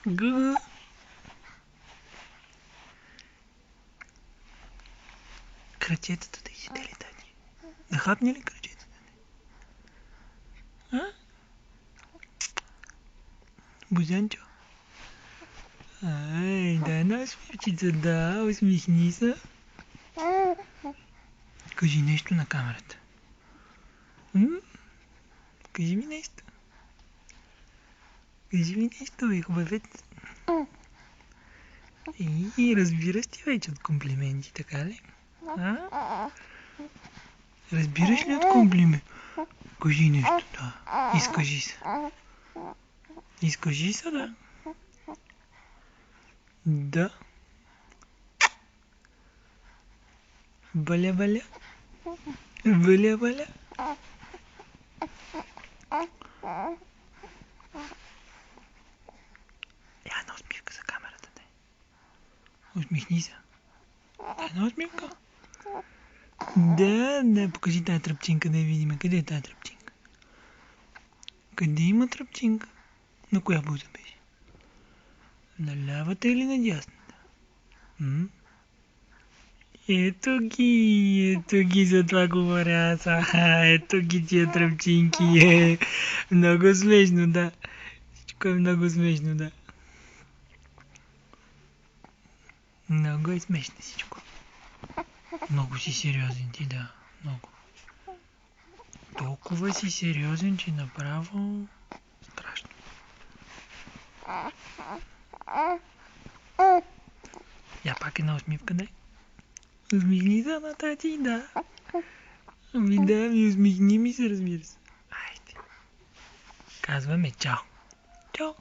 Гу. Крачетата да изяде ли, Тати? Да хапне ли крачетата? А? Бозянчо? Ай, да, една смивчица, да, усмихни се. Кажи нещо на камерата. Кажи ми нещо. Кажи ми нещо, бе, хубавец. И разбираш ти вече от комплименти, така ли? А? Разбираш ли от комплименти? Кажи нещо, да. Изкажи се. Изкажи се, да. Да. Баля, баля. Баля, баля. Една усмивка за камерата, дай. Усмихни се. Една усмивка. Да, покажи тази тръпчинка да я видим. Къде е тази тръпчинка? Къде има тръпчинка? На коя буза беше? На лявата или на дясната? Ето ги, за това говоря аз. Ето ги тия тръпчинки. Много смешно, да. Всичко е много смешно, да. Много е смешно всичко. Много си сериозен ти, да. Много. Толкова си сериозен, че направо страшно. Я пак една усмивка, дай. Усмихни се на Тати, да. Ами да, усмихни ми се, разбира се. Айде. Казваме чао. Чао.